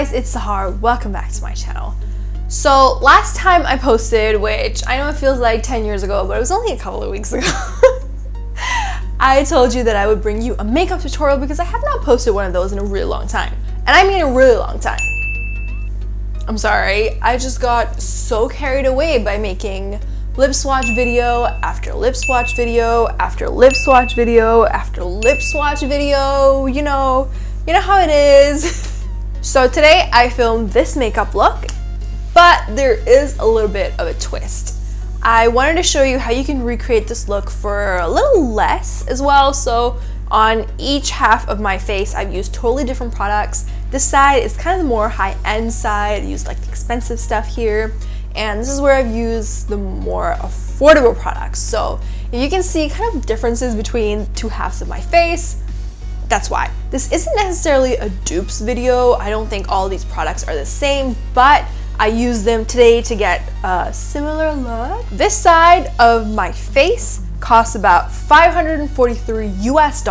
guys, it's Sahur. Welcome back to my channel. So last time I posted, which I know it feels like 10 years ago, but it was only a couple of weeks ago, I told you that I would bring you a makeup tutorial because I have not posted one of those in a really long time. And I mean a really long time. I'm sorry, I just got so carried away by making lip swatch video after lip swatch video after lip swatch video after lip swatch video, you know how it is. So today I filmed this makeup look, but there is a little bit of a twist. I wanted to show you how you can recreate this look for a little less as well. So on each half of my face, I've used totally different products. This side is kind of the more high-end side. I used like the expensive stuff here. And this is where I've used the more affordable products. So if you can see kind of differences between two halves of my face, that's why. This isn't necessarily a dupes video. I don't think all these products are the same, but I used them today to get a similar look. This side of my face costs about $543 US,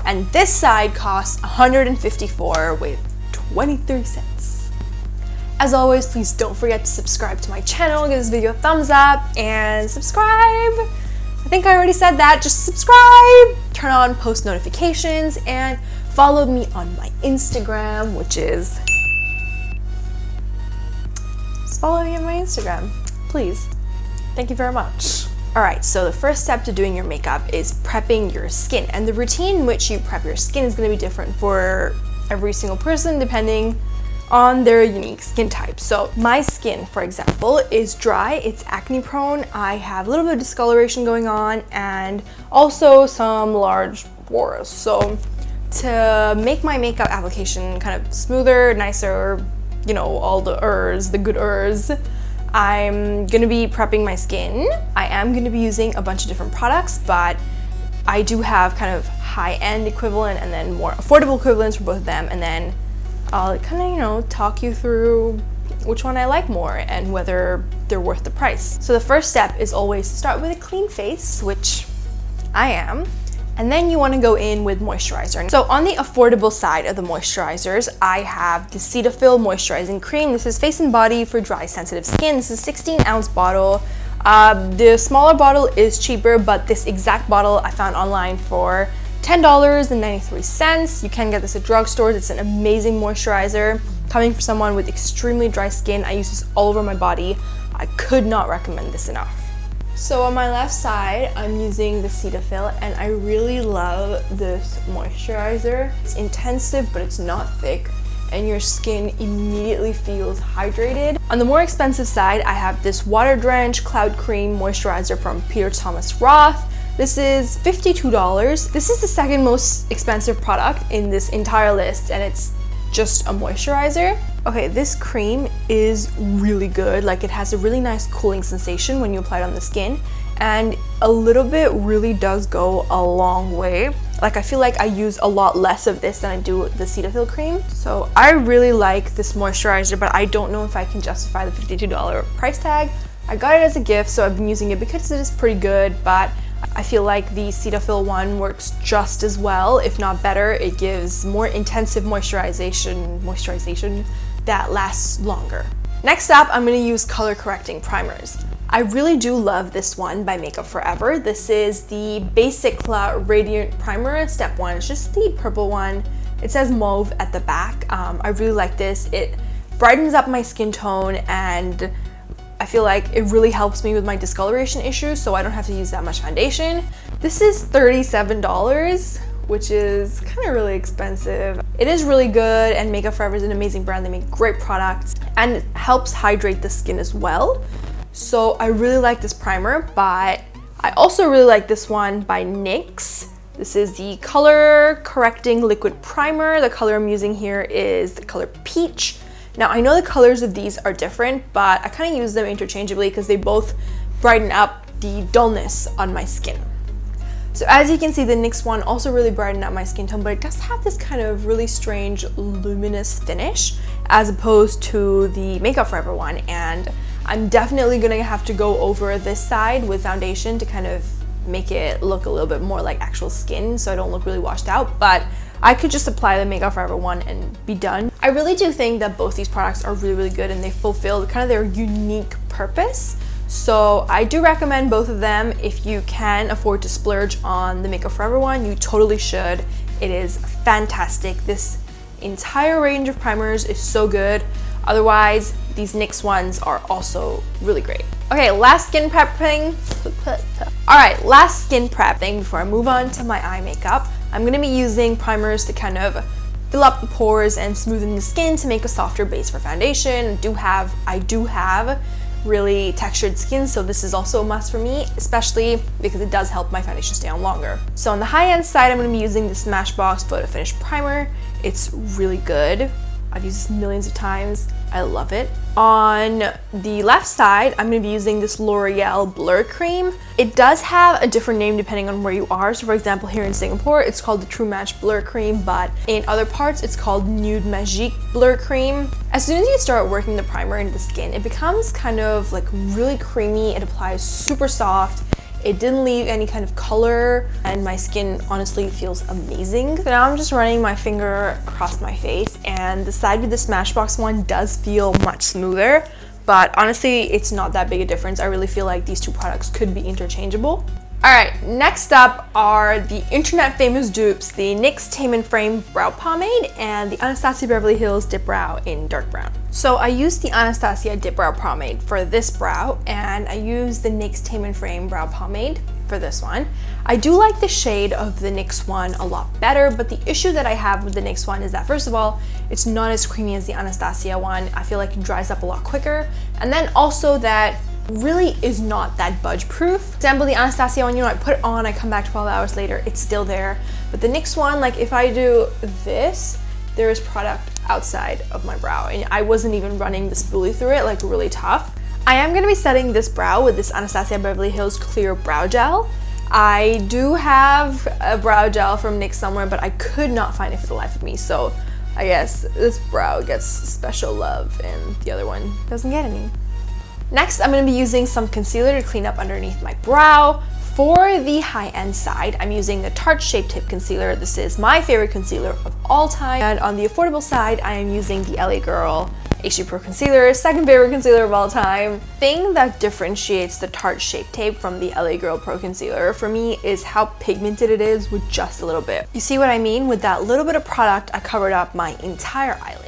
and this side costs $154 with 23 cents. As always, please don't forget to subscribe to my channel, give this video a thumbs up, and subscribe. I think I already said that, just subscribe, turn on post notifications, and follow me on my Instagram, which is, just follow me on my Instagram, please. Thank you very much. Alright, so the first step to doing your makeup is prepping your skin, and the routine in which you prep your skin is going to be different for every single person depending on their unique skin type. So my skin, for example, is dry, it's acne prone, I have a little bit of discoloration going on, and also some large pores. So to make my makeup application kind of smoother, nicer, you know, all the the good I'm gonna be prepping my skin. I am gonna be using a bunch of different products, but I do have kind of high-end equivalent and then more affordable equivalents for both of them, and then I'll kind of, you know, talk you through which one I like more and whether they're worth the price. So the first step is always to start with a clean face, which I am, and then you want to go in with moisturizer. So on the affordable side of the moisturizers, I have the Cetaphil Moisturizing Cream. This is face and body for dry, sensitive skin. This is a 16-ounce bottle. The smaller bottle is cheaper, but this exact bottle I found online for $10.93. You can get this at drugstores. It's an amazing moisturizer. Coming from someone with extremely dry skin, I use this all over my body. I could not recommend this enough. So on my left side, I'm using the Cetaphil, and I really love this moisturizer. It's intensive, but it's not thick, and your skin immediately feels hydrated. On the more expensive side, I have this Water Drench Cloud Cream Moisturizer from Peter Thomas Roth. This is $52. This is the second most expensive product in this entire list, and it's just a moisturizer. Okay, this cream is really good. Like, it has a really nice cooling sensation when you apply it on the skin, and a little bit really does go a long way. Like, I feel like I use a lot less of this than I do the Cetaphil cream. So I really like this moisturizer, but I don't know if I can justify the $52 price tag. I got it as a gift, so I've been using it because it is pretty good, but I feel like the Cetaphil one works just as well, if not better. It gives more intensive moisturization that lasts longer. Next up, I'm going to use color correcting primers. I really do love this one by Makeup Forever. This is the Basic Radiant Primer, step 1. It's just the purple one. It says mauve at the back. I really like this. It brightens up my skin tone, and I feel like it really helps me with my discoloration issues, so I don't have to use that much foundation. This is $37, which is kind of really expensive. It is really good, and Makeup Forever is an amazing brand. They make great products, and it helps hydrate the skin as well. So I really like this primer, but I also really like this one by NYX. This is the Color Correcting Liquid Primer. The color I'm using here is the color Peach. Now, I know the colors of these are different, but I kind of use them interchangeably because they both brighten up the dullness on my skin. So as you can see, the NYX one also really brightened up my skin tone, but it does have this kind of really strange luminous finish as opposed to the Makeup Forever one, and I'm definitely gonna have to go over this side with foundation to kind of make it look a little bit more like actual skin so I don't look really washed out, but I could just apply the Makeup Forever one and be done. I really do think that both these products are really, really good and they fulfill kind of their unique purpose. So I do recommend both of them. If you can afford to splurge on the Makeup Forever one, you totally should. It is fantastic. This entire range of primers is so good. Otherwise, these NYX ones are also really great. Okay, last skin prep thing. All right, last skin prep thing before I move on to my eye makeup. I'm gonna be using primers to kind of fill up the pores and smoothen the skin to make a softer base for foundation. I do have really textured skin, so this is also a must for me, especially because it does help my foundation stay on longer. So on the high-end side, I'm gonna be using the Smashbox Photo Finish Primer. It's really good. I've used this millions of times. I love it. On the left side, I'm going to be using this L'Oreal Blur Cream. It does have a different name depending on where you are. So for example, here in Singapore, it's called the True Match Blur Cream, but in other parts, it's called Nude Magique Blur Cream. As soon as you start working the primer into the skin, it becomes kind of like really creamy. It applies super soft. It didn't leave any kind of color, and my skin honestly feels amazing. So now I'm just running my finger across my face, and the side with the Smashbox one does feel much smoother, but honestly, it's not that big a difference. I really feel like these two products could be interchangeable. All right, next up are the internet famous dupes, the NYX Tame & Frame Brow Pomade and the Anastasia Beverly Hills Dip Brow in dark brown. So I used the Anastasia Dip Brow Pomade for this brow, and I used the NYX Tame & Frame Brow Pomade for this one. I do like the shade of the NYX one a lot better, but the issue that I have with the NYX one is that, first of all, it's not as creamy as the Anastasia one. I feel like it dries up a lot quicker, and then also that really is not that budge proof. For example, the Anastasia one, you know, I put it on, I come back 12 hours later, it's still there. But the NYX one, like if I do this, there is product outside of my brow, and I wasn't even running the spoolie through it, like really tough. I am gonna be setting this brow with this Anastasia Beverly Hills Clear Brow Gel. I do have a brow gel from NYX somewhere, but I could not find it for the life of me, so I guess this brow gets special love and the other one doesn't get any. Next, I'm going to be using some concealer to clean up underneath my brow. For the high-end side, I'm using the Tarte Shape Tape Concealer. This is my favorite concealer of all time. And on the affordable side, I am using the LA Girl HD Pro Concealer, second favorite concealer of all time. Thing that differentiates the Tarte Shape Tape from the LA Girl Pro Concealer for me is how pigmented it is with just a little bit. You see what I mean? With that little bit of product, I covered up my entire eyelid.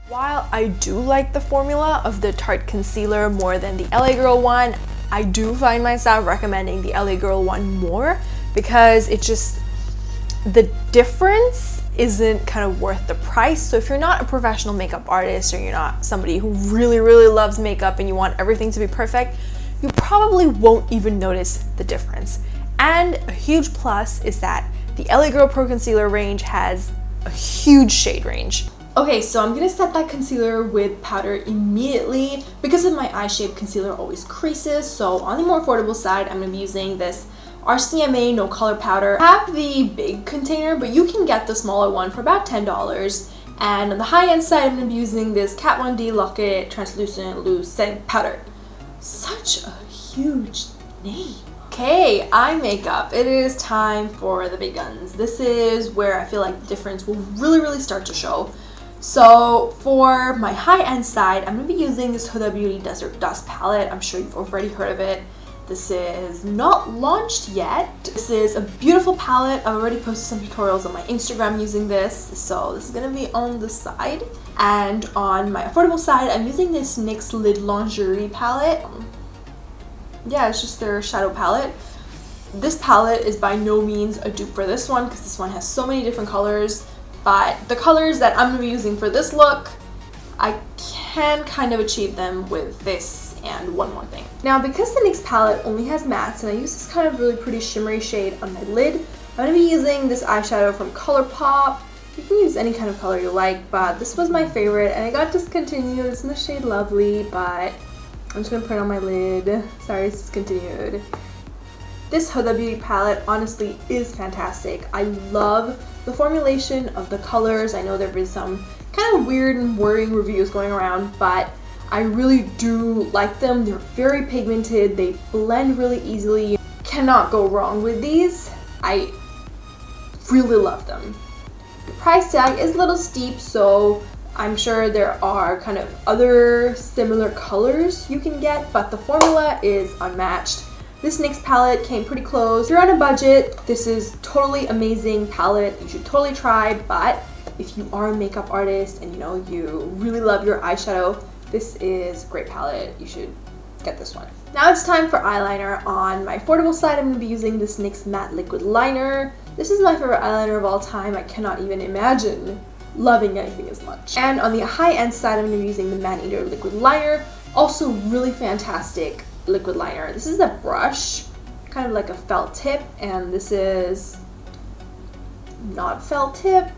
While I do like the formula of the Tarte concealer more than the LA Girl one, I do find myself recommending the LA Girl one more because it just, the difference isn't kind of worth the price. So if you're not a professional makeup artist or you're not somebody who really, really loves makeup and you want everything to be perfect, you probably won't even notice the difference. And a huge plus is that the LA Girl Pro Concealer range has a huge shade range. Okay, so I'm gonna set that concealer with powder immediately because of my eye shape concealer always creases. So on the more affordable side, I'm gonna be using this RCMA No Color Powder. I have the big container, but you can get the smaller one for about $10. And on the high-end side, I'm gonna be using this Kat Von D Lock-It Translucent Loose Setting Powder. Such a huge name. Okay, eye makeup. It is time for the big guns. This is where I feel like the difference will really start to show. So for my high-end side, I'm going to be using this Huda Beauty Desert Dust palette. I'm sure you've already heard of it. This is not launched yet. This is a beautiful palette. I've already posted some tutorials on my Instagram using this. So this is going to be on the side. And on my affordable side, I'm using this NYX Lid Lingerie palette. Yeah, it's just their shadow palette. This palette is by no means a dupe for this one because this one has so many different colors. But the colors that I'm going to be using for this look, I can kind of achieve them with this and one more thing. Now, because the NYX palette only has mattes and I use this kind of really pretty shimmery shade on my lid, I'm going to be using this eyeshadow from ColourPop. You can use any kind of color you like, but this was my favorite and it got discontinued. It's in the shade Lovely, but I'm just going to put it on my lid. Sorry, it's discontinued. This Huda Beauty palette honestly is fantastic. I love the formulation of the colors. I know there have been some kind of weird and worrying reviews going around, but I really do like them. They're very pigmented. They blend really easily. Cannot go wrong with these. I really love them. The price tag is a little steep, so I'm sure there are kind of other similar colors you can get, but the formula is unmatched. This NYX palette came pretty close. If you're on a budget, this is totally amazing palette. You should totally try, but if you are a makeup artist and you really love your eyeshadow, this is a great palette. You should get this one. Now it's time for eyeliner. On my affordable side, I'm going to be using this NYX Matte Liquid Liner. This is my favorite eyeliner of all time. I cannot even imagine loving anything as much. And on the high-end side, I'm going to be using the Man Eater Liquid Liner. Also really fantastic liquid liner. This is a brush, kind of like a felt tip, and this is not felt tip.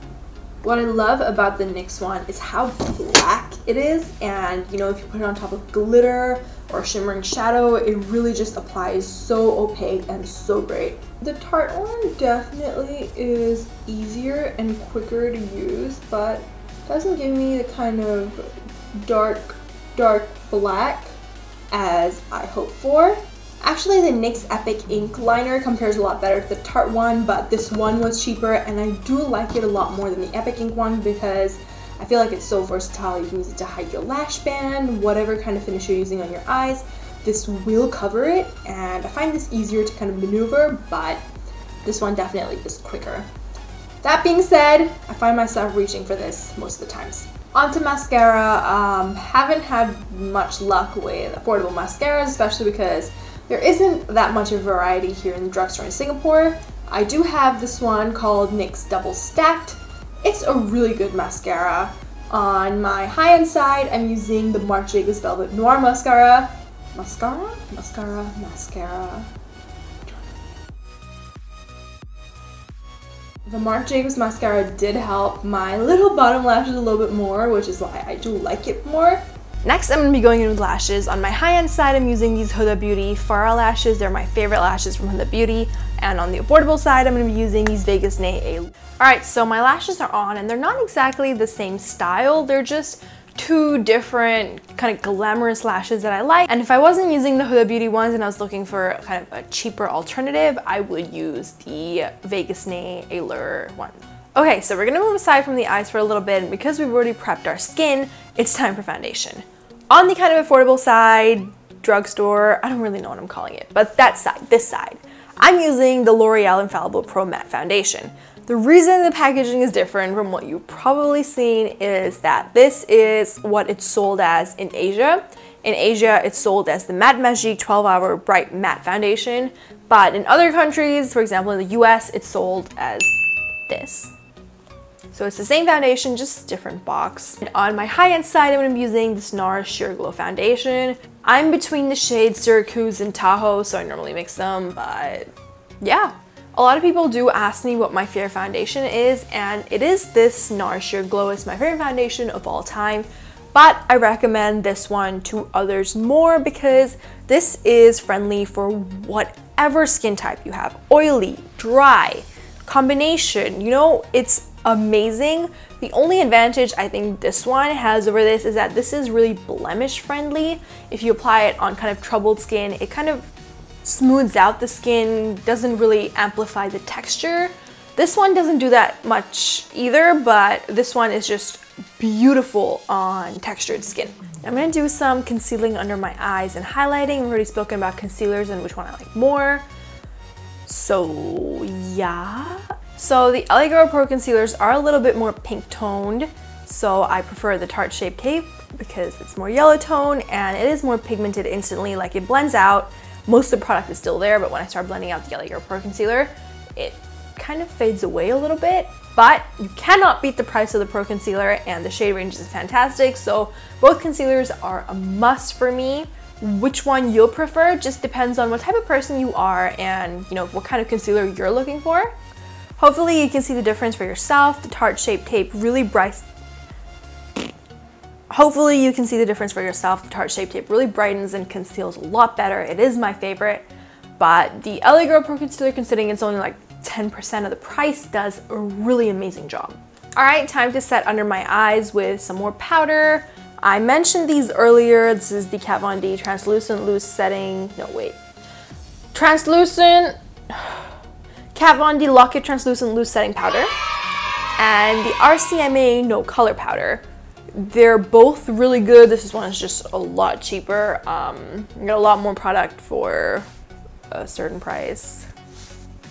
What I love about the NYX one is how black it is, and if you put it on top of glitter or shimmering shadow, it really just applies so opaque and so great. The Tarte one definitely is easier and quicker to use, but doesn't give me the kind of dark black as I hope for. Actually, the NYX Epic Ink Liner compares a lot better to the Tarte one, but this one was cheaper, and I do like it a lot more than the Epic Ink one because I feel like it's so versatile. You can use it to hide your lash band, whatever kind of finish you're using on your eyes. This will cover it, and I find this easier to kind of maneuver, but this one definitely is quicker. That being said, I find myself reaching for this most of the times. Onto mascara. Haven't had much luck with affordable mascaras, especially because there isn't that much of variety here in the drugstore in Singapore. I do have this one called NYX Double Stacked. It's a really good mascara. On my high-end side, I'm using the Marc Jacobs Velvet Noir Mascara. Mascara. The Marc Jacobs mascara did help my little bottom lashes a little bit more, which is why I do like it more. Next, I'm going to be going in with lashes. On my high-end side, I'm using these Huda Beauty Farah lashes. They're my favorite lashes from Huda Beauty. And on the affordable side, I'm going to be using these Vegas Nay. Alright, so my lashes are on, and they're not exactly the same style. They're just two different kind of glamorous lashes that I like. And if I wasn't using the Huda Beauty ones and I was looking for kind of a cheaper alternative, I would use the Vegas Nay Allure one. Okay, so we're gonna move aside from the eyes for a little bit, and because we've already prepped our skin, it's time for foundation. On the kind of affordable side, drugstore, I don't really know what I'm calling it, but that side, this side, I'm using the L'Oreal Infallible Pro Matte Foundation. The reason the packaging is different from what you've probably seen is that this is what it's sold as in Asia. In Asia, it's sold as the Matte Magique 12-Hour Bright Matte Foundation, but in other countries, for example in the US, it's sold as this. So it's the same foundation, just different box. And on my high-end side, I'm going to be using this NARS Sheer Glow Foundation. I'm between the shades Syracuse and Tahoe, so I normally mix them, but yeah. A lot of people do ask me what my favorite foundation is, and it is this NARS Sheer Glow. It's my favorite foundation of all time, but I recommend this one to others more because this is friendly for whatever skin type you have. Oily, dry, combination, it's amazing. The only advantage I think this one has over this is that this is really blemish friendly. If you apply it on kind of troubled skin, it kind of smooths out the skin, doesn't really amplify the texture. This one doesn't do that much either, but this one is just beautiful on textured skin. I'm gonna do some concealing under my eyes and highlighting. We've already spoken about concealers and which one I like more. So yeah. So the LA Girl Pro concealers are a little bit more pink toned. So I prefer the Tarte Shape Tape because it's more yellow tone and it is more pigmented instantly, like it blends out. Most of the product is still there, but when I start blending out the LA Girl Pro concealer, it kind of fades away a little bit. But you cannot beat the price of the Pro Concealer, and the shade range is fantastic. So both concealers are a must for me. Which one you'll prefer just depends on what type of person you are and what kind of concealer you're looking for. Hopefully you can see the difference for yourself. The Tarte Shape Tape really brightens. Hopefully you can see the difference for yourself. The Tarte Shape Tape really brightens and conceals a lot better. It is my favorite, but the LA Girl Pro Concealer, considering it's only like 10% of the price, does a really amazing job. All right, time to set under my eyes with some more powder. I mentioned these earlier. This is the Kat Von D Translucent Loose Setting, Translucent Kat Von D Lock-It Translucent Loose Setting Powder and the RCMA No Color Powder. They're both really good. This one is just a lot cheaper. You get a lot more product for a certain price.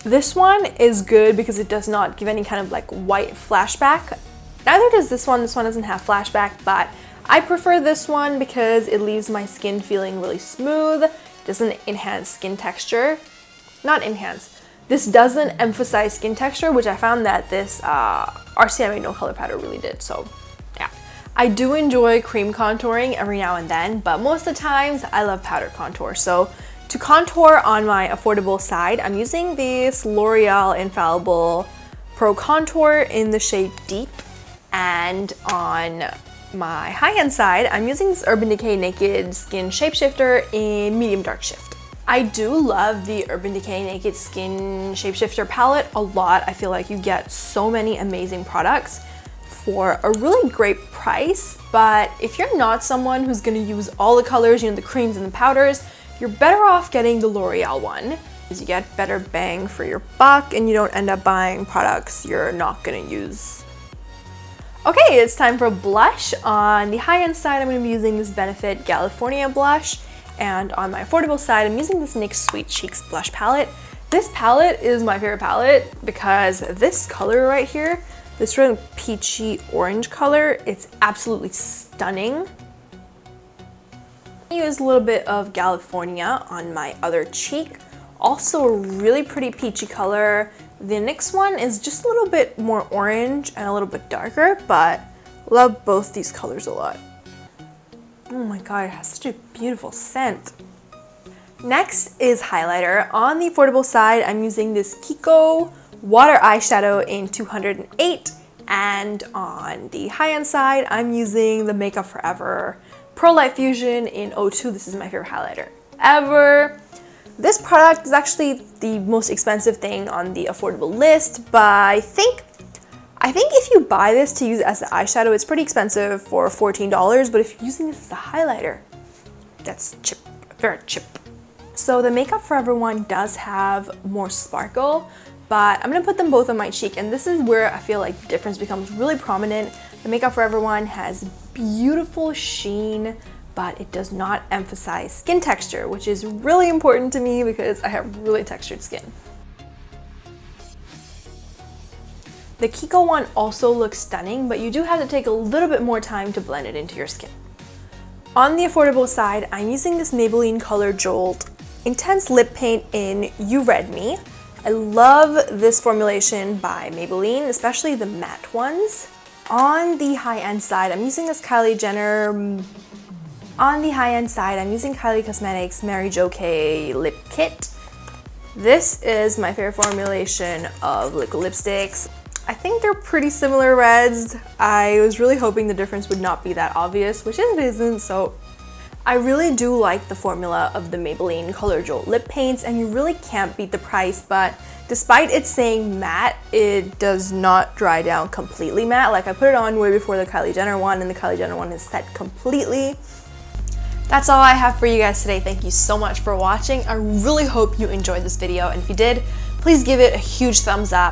This one is good because it does not give any kind of like white flashback. Neither does this one. This one doesn't have flashback, but I prefer this one because it leaves my skin feeling really smooth. It doesn't enhance skin texture. Not enhance. This doesn't emphasize skin texture, which I found that this RCMA No Color Powder really did, so yeah. I do enjoy cream contouring every now and then, but most of the times I love powder contour. So to contour on my affordable side, I'm using this L'Oreal Infallible Pro Contour in the shade Deep, and on my high-end side, I'm using this Urban Decay Naked Skin Shapeshifter in Medium Dark Shift. I do love the Urban Decay Naked Skin Shapeshifter palette a lot. I feel like you get so many amazing products for a really great price, but if you're not someone who's gonna use all the colors, you know, the creams and the powders, you're better off getting the L'Oreal one, because you get better bang for your buck and you don't end up buying products you're not gonna use. Okay, it's time for blush. On the high-end side, I'm gonna be using this Benefit California blush, and on my affordable side, I'm using this NYX Sweet Cheeks blush palette. This palette is my favorite palette because this color right here, this really peachy orange color, it's absolutely stunning. I use a little bit of California on my other cheek. Also a really pretty peachy color. The NYX one is just a little bit more orange and a little bit darker, but love both these colors a lot. Oh my god, it has such a beautiful scent. Next is highlighter. On the affordable side, I'm using this Kiko Water Eyeshadow in 208, and on the high-end side, I'm using the Makeup Forever Pro Light Fusion in 02. This is my favorite highlighter ever. This product is actually the most expensive thing on the affordable list, but I think if you buy this to use as an eyeshadow, it's pretty expensive for $14, but if you're using this as a highlighter, that's cheap, very cheap. So the Makeup Forever one does have more sparkle, but I'm gonna put them both on my cheek, and this is where I feel like the difference becomes really prominent. The Makeup Forever one has beautiful sheen, but it does not emphasize skin texture, which is really important to me because I have really textured skin. The Kiko one also looks stunning, but you do have to take a little bit more time to blend it into your skin. On the affordable side, I'm using this Maybelline Color Jolt Intense Lip Paint in You Read Me. I love this formulation by Maybelline, especially the matte ones. On the high-end side, I'm using this Kylie Cosmetics Mary Jo K Lip Kit. This is my favorite formulation of liquid lipsticks. I think they're pretty similar reds. I was really hoping the difference would not be that obvious, which it isn't, so I really do like the formula of the Maybelline Color Jolt lip paints, and you really can't beat the price, but despite it saying matte, it does not dry down completely matte. Like, I put it on way before the Kylie Jenner one, and the Kylie Jenner one is set completely. That's all I have for you guys today. Thank you so much for watching. I really hope you enjoyed this video, and if you did, please give it a huge thumbs up.